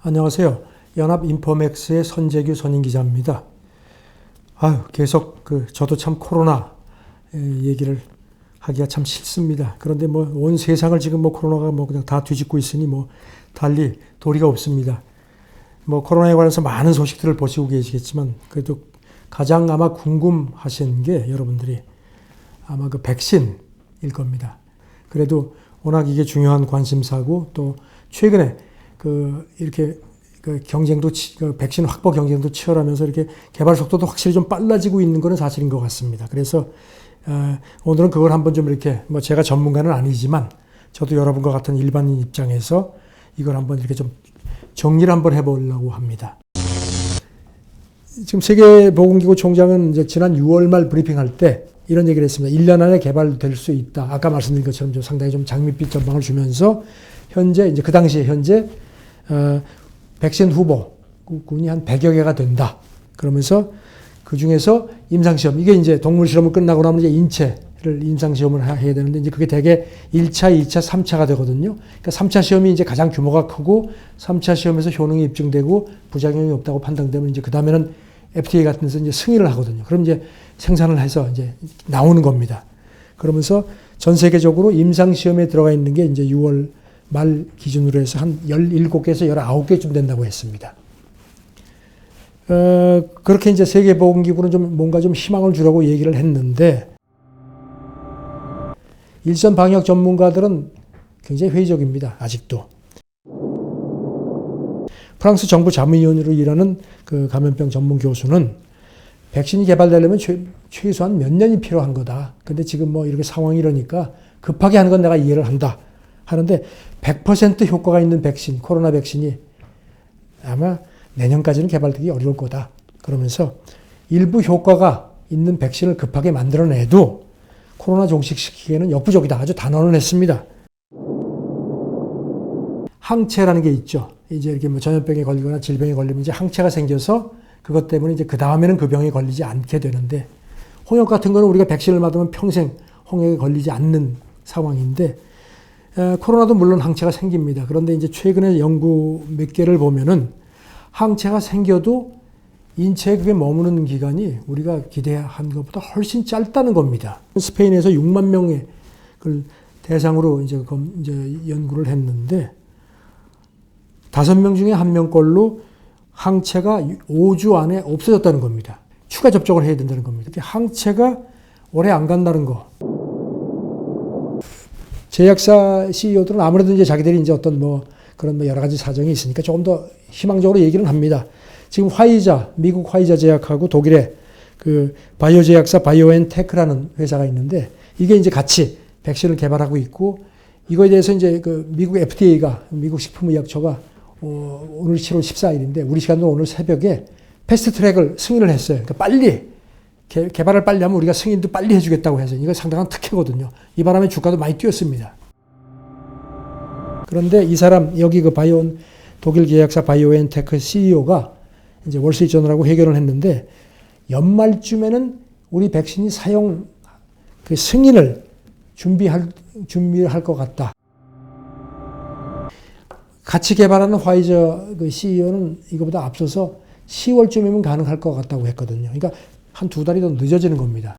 안녕하세요. 연합인포맥스의 선재규 선임기자입니다. 계속 저도 참 코로나 얘기를 하기가 참 싫습니다. 그런데 온 세상을 지금 코로나가 그냥 다 뒤집고 있으니 달리 도리가 없습니다. 코로나에 관해서 많은 소식들을 보시고 계시겠지만 그래도 가장 아마 궁금하신 게 여러분들이 아마 그 백신일 겁니다. 그래도 워낙 이게 중요한 관심사고 또 최근에 이렇게 경쟁도 백신 확보 경쟁도 치열하면서 이렇게 개발 속도도 확실히 좀 빨라지고 있는 것은 사실인 것 같습니다. 그래서 오늘은 그걸 한번 좀 이렇게 제가 전문가는 아니지만 저도 여러분과 같은 일반인 입장에서 이걸 한번 이렇게 좀 정리를 한번 해보려고 합니다. 지금 세계보건기구 총장은 이제 지난 6월 말 브리핑할 때 이런 얘기를 했습니다. 1년 안에 개발될 수 있다. 아까 말씀드린 것처럼 좀 상당히 좀 장밋빛 전망을 주면서 그 당시에 현재 백신 후보군이 한 100여 개가 된다. 그러면서 그 중에서 임상시험, 이게 이제 동물 실험을 끝나고 나면 이제 인체를 임상시험을 해야 되는데 이제 그게 대개 1차, 2차, 3차가 되거든요. 그러니까 3차 시험이 이제 가장 규모가 크고 3차 시험에서 효능이 입증되고 부작용이 없다고 판단되면 이제 그 다음에는 FDA 같은 데서 이제 승인을 하거든요. 그럼 이제 생산을 해서 이제 나오는 겁니다. 그러면서 전 세계적으로 임상시험에 들어가 있는 게 이제 6월 말 기준으로 해서 한 17개에서 19개쯤 된다고 했습니다. 그렇게 이제 세계보건기구는 좀 뭔가 좀 희망을 주려고 얘기를 했는데, 일선 방역 전문가들은 굉장히 회의적입니다. 아직도. 프랑스 정부 자문위원으로 일하는 그 감염병 전문 교수는 백신이 개발되려면 최소한 몇 년이 필요한 거다. 근데 지금 이렇게 상황이 이러니까 급하게 하는 건 내가 이해를 한다. 하는데 100% 효과가 있는 백신, 코로나 백신이 아마 내년까지는 개발되기 어려울 거다. 그러면서 일부 효과가 있는 백신을 급하게 만들어내도 코로나 종식시키기에는 역부족이다. 아주 단언을 했습니다. 항체라는 게 있죠. 이제 이렇게 전염병에 걸리거나 질병에 걸리면 이제 항체가 생겨서 그것 때문에 이제 그 다음에는 그 병에 걸리지 않게 되는데, 홍역 같은 거는 우리가 백신을 맞으면 평생 홍역에 걸리지 않는 상황인데, 코로나도 물론 항체가 생깁니다. 그런데 이제 최근에 연구 몇 개를 보면은 항체가 생겨도 인체에 그게 머무는 기간이 우리가 기대한 것보다 훨씬 짧다는 겁니다. 스페인에서 6만 명의 대상으로 이제 연구를 했는데 5명 중에 1명 걸로 항체가 5주 안에 없어졌다는 겁니다. 추가 접종을 해야 된다는 겁니다. 항체가 오래 안 간다는 거. 제약사 CEO들은 아무래도 이제 자기들이 이제 어떤 그런 여러 가지 사정이 있으니까 조금 더 희망적으로 얘기를 합니다. 지금 미국 화이자 제약하고 독일의 그 바이오 제약사 바이오엔테크라는 회사가 있는데 이게 이제 같이 백신을 개발하고 있고, 이거에 대해서 이제 미국 FDA가, 미국 식품의약처가 오늘 7월 14일인데 우리 시간으로 오늘 새벽에 패스트 트랙을 승인을 했어요. 그러니까 빨리 개발을 빨리 하면 우리가 승인도 빨리 해주겠다고 해서 이거 상당한 특혜거든요. 이 바람에 주가도 많이 뛰었습니다. 그런데 이 사람, 여기 독일 제약사 바이오엔테크 CEO가 이제 월스트리트저널하고 회견을 했는데, 연말쯤에는 우리 백신이 사용 승인을 준비를 할 것 같다. 같이 개발하는 화이저 CEO는 이거보다 앞서서 10월쯤이면 가능할 것 같다고 했거든요. 그러니까 한 2달이 더 늦어지는 겁니다.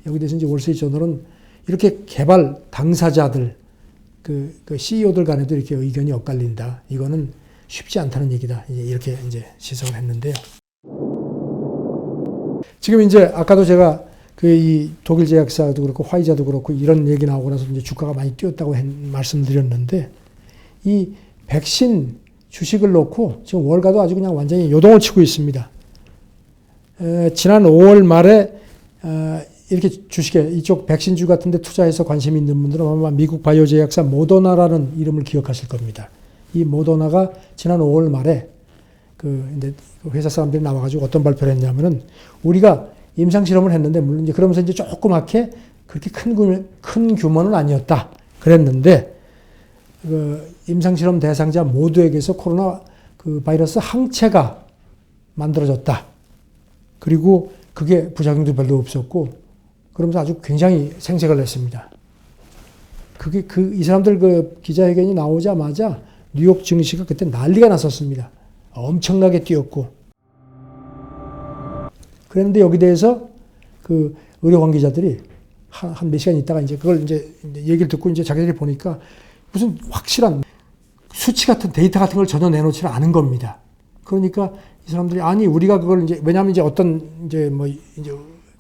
여기 대해서 이제 월스트리트저널은 이렇게 개발 당사자들, 그 CEO들 간에도 이렇게 의견이 엇갈린다. 이거는 쉽지 않다는 얘기다. 이렇게 이제 지적을 했는데요. 지금 이제 아까도 제가 이 독일 제약사도 그렇고 화이자도 그렇고 이런 얘기 나오고 나서 이제 주가가 많이 뛰었다고 말씀드렸는데, 이 백신 주식을 놓고 지금 월가도 아주 그냥 완전히 요동을 치고 있습니다. 지난 5월 말에 이렇게 주식에 이쪽 백신주 같은 데 투자해서 관심 있는 분들은 아마 미국 바이오 제약사 모더나라는 이름을 기억하실 겁니다. 이 모더나가 지난 5월 말에 근데 회사 사람들이 나와가지고 어떤 발표를 했냐면은, 우리가 임상 실험을 했는데 물론 이제 그러면서 이제 조그맣게 그렇게 큰 규모는 아니었다 그랬는데, 임상 실험 대상자 모두에게서 코로나 바이러스 항체가 만들어졌다. 그리고 그게 부작용도 별로 없었고, 그러면서 아주 굉장히 생색을 냈습니다. 이 사람들 기자회견이 나오자마자 뉴욕 증시가 그때 난리가 났었습니다. 엄청나게 뛰었고. 그런데 여기 대해서 그 의료 관계자들이 한 몇 시간 있다가 이제 그걸 이제 얘기를 듣고 이제 자기들이 보니까 무슨 확실한 수치 같은 데이터 같은 걸 전혀 내놓지는 않은 겁니다. 그러니까 이 사람들이 아니 우리가 그걸 이제 왜냐하면 이제 어떤 이제 뭐 이제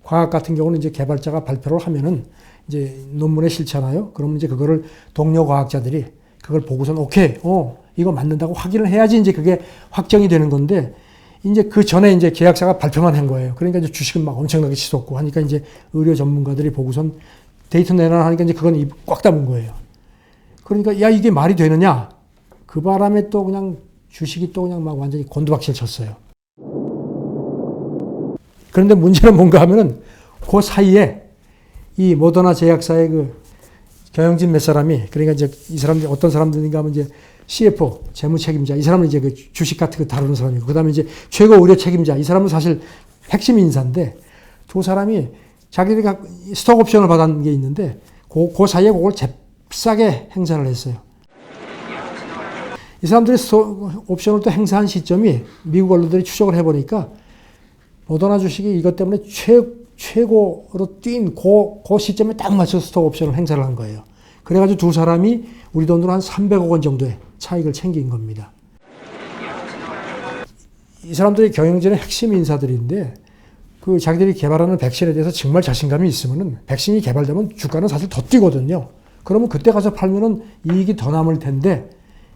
과학 같은 경우는 이제 개발자가 발표를 하면은 이제 논문에 실잖아요. 그러면 이제 그거를 동료 과학자들이 그걸 보고선 오케이, 이거 맞는다고 확인을 해야지 이제 그게 확정이 되는 건데 이제 그 전에 이제 계약사가 발표만 한 거예요. 그러니까 이제 주식은 막 엄청나게 치솟고 하니까 이제 의료 전문가들이 보고선 데이터 내놔 하니까 이제 그건 입 꽉 다문 거예요. 그러니까 야 이게 말이 되느냐? 그 바람에 또 그냥 주식이 또 그냥 막 완전히 곤두박질 쳤어요. 그런데 문제는 뭔가 하면은 그 사이에 이 모더나 제약사의 그 경영진 몇 사람이 그러니까 이제 이 사람들이 어떤 사람들인가 하면 이제 CFO 재무 책임자 이 사람은 이제 그 주식 같은 거 다루는 사람이고 그다음에 이제 최고 의료 책임자 이 사람은 사실 핵심 인사인데 두 사람이 자기들이 스톡 옵션을 받은 게 있는데 그 사이에 그걸 잽싸게 행사를 했어요. 이 사람들이 스톡 옵션을 또 행사한 시점이 미국 언론들이 추적을 해보니까 모더나 주식이 이것 때문에 최고로 뛴 그 시점에 딱 맞춰서 스톡 옵션을 행사를 한 거예요. 그래가지고 두 사람이 우리 돈으로 한 300억 원 정도의 차익을 챙긴 겁니다. 이 사람들이 경영진의 핵심 인사들인데 그 자기들이 개발하는 백신에 대해서 정말 자신감이 있으면은 백신이 개발되면 주가는 사실 더 뛰거든요. 그러면 그때 가서 팔면은 이익이 더 남을 텐데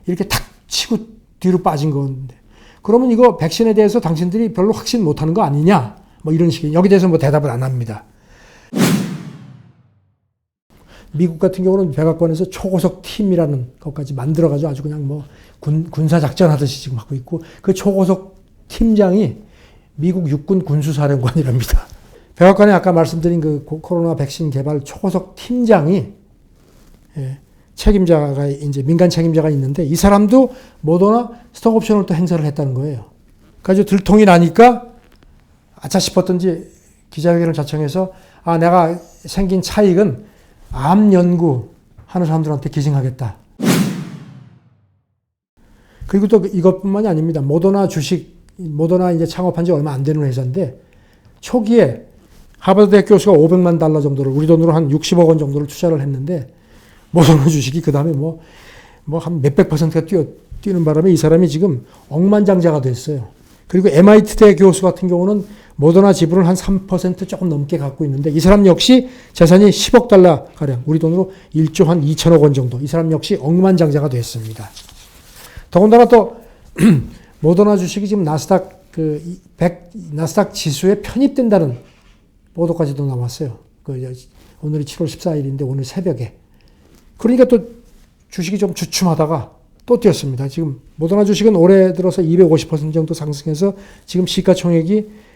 이렇게 탁 치고 뒤로 빠진 건데 그러면 이거 백신에 대해서 당신들이 별로 확신 못하는 거 아니냐? 뭐 이런 식의 여기 대해서 뭐 대답을 안 합니다. 미국 같은 경우는 백악관에서 초고속 팀이라는 것까지 만들어가지고 아주 그냥 뭐 군사 작전 하듯이 지금 하고 있고 그 초고속 팀장이 미국 육군 군수사령관이랍니다. 백악관에 아까 말씀드린 그 코로나 백신 개발 초고속 팀장이 책임자가 이제 민간 책임자가 있는데 이 사람도 모더나 스톡 옵션을 또 행사를 했다는 거예요. 그래서 들통이 나니까 아차 싶었던지 기자회견을 자청해서 내가 생긴 차익은 암 연구 하는 사람들한테 기증하겠다. 그리고 또 이것뿐만이 아닙니다. 모더나 이제 창업한 지 얼마 안 되는 회사인데 초기에 하버드 대학 교수가 $500만 정도를 우리 돈으로 한 60억 원 정도를 투자를 했는데 모더나 주식이 그 다음에 뭐 한 몇백 %가 뛰는 바람에 이 사람이 지금 억만장자가 됐어요. 그리고 MIT 대학 교수 같은 경우는 모더나 지분을 한 3% 조금 넘게 갖고 있는데 이 사람 역시 재산이 $10억 가량, 우리 돈으로 1조 한 2천억 원 정도. 이 사람 역시 억만장자가 됐습니다. 더군다나 또 모더나 주식이 지금 나스닥 나스닥 지수에 편입된다는 보도까지도 나왔어요. 오늘이 7월 14일인데 오늘 새벽에. 그러니까 또 주식이 좀 주춤하다가 또 뛰었습니다. 지금 모더나 주식은 올해 들어서 250% 정도 상승해서 지금 시가총액이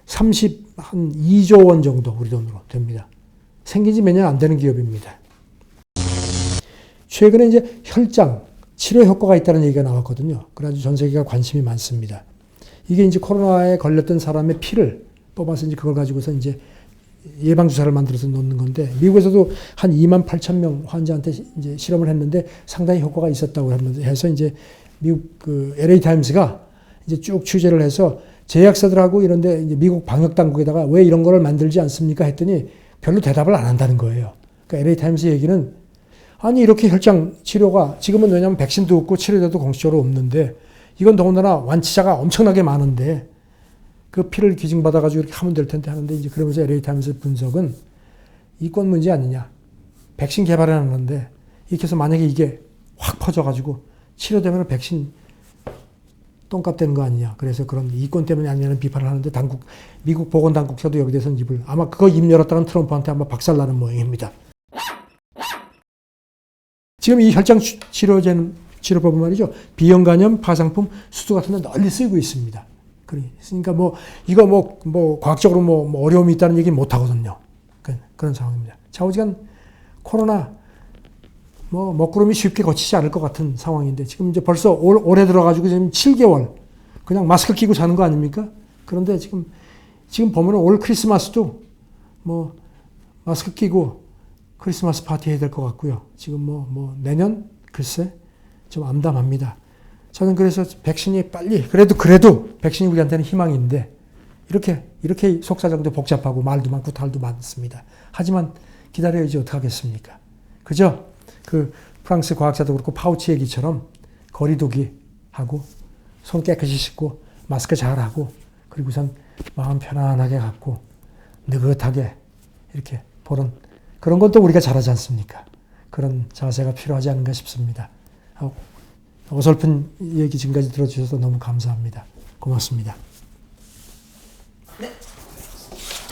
32조 원 정도 우리 돈으로 됩니다. 생긴 지 몇 년 안 되는 기업입니다. 최근에 이제 혈장 치료 효과가 있다는 얘기가 나왔거든요. 그래가지고 전 세계가 관심이 많습니다. 이게 이제 코로나에 걸렸던 사람의 피를 뽑아서 이제 그걸 가지고서 이제 예방주사를 만들어서 놓는 건데, 미국에서도 한 28,000명 환자한테 이제 실험을 했는데 상당히 효과가 있었다고 해서 이제 미국 그 LA 타임스가 이제 쭉 취재를 해서 제약사들하고 이런데 이제 미국 방역 당국에다가 왜 이런 거를 만들지 않습니까? 했더니 별로 대답을 안 한다는 거예요. 그러니까 LA 타임스 얘기는 아니 이렇게 혈장 치료가 지금은 왜냐하면 백신도 없고 치료제도 공식적으로 없는데 이건 더군다나 완치자가 엄청나게 많은데 그 피를 기증받아가지고 이렇게 하면 될 텐데 하는데 이제 그러면서 LA 타임스 분석은 이권 문제 아니냐. 백신 개발을 하는데 이렇게 해서 만약에 이게 확 퍼져가지고 치료되면 백신 똥값 되는 거 아니냐. 그래서 그런 이권 때문에 아니냐는 비판을 하는데 미국 보건당국자도 여기 대해서는 아마 그거 입 열었다는 트럼프한테 아마 박살나는 모양입니다. 지금 이 혈장 치료법은 말이죠. 비형 간염, 파상풍, 수두 같은 데 널리 쓰이고 있습니다. 그러니까 이거 과학적으로 어려움이 있다는 얘기는 못 하거든요. 그런 상황입니다. 좌우지간 코로나 먹구름이 쉽게 거치지 않을 것 같은 상황인데 지금 이제 벌써 올해 들어가지고 지금 7개월 그냥 마스크 끼고 사는 거 아닙니까? 그런데 지금 보면은 올 크리스마스도 마스크 끼고 크리스마스 파티 해야 될 것 같고요. 지금 내년 글쎄 좀 암담합니다. 저는 그래서 백신이 빨리, 그래도 백신이 우리한테는 희망인데, 이렇게 속사정도 복잡하고 말도 많고 탈도 많습니다. 하지만 기다려야지 어떡하겠습니까? 그죠? 그 프랑스 과학자도 그렇고 파우치 얘기처럼 거리두기 하고 손 깨끗이 씻고 마스크 잘하고 그리고 우선 마음 편안하게 갖고 느긋하게 이렇게 보는 그런 것도 우리가 잘하지 않습니까? 그런 자세가 필요하지 않은가 싶습니다. 어설픈 얘기 지금까지 들어주셔서 너무 감사합니다. 고맙습니다. 네.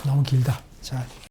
너무 길다. 자.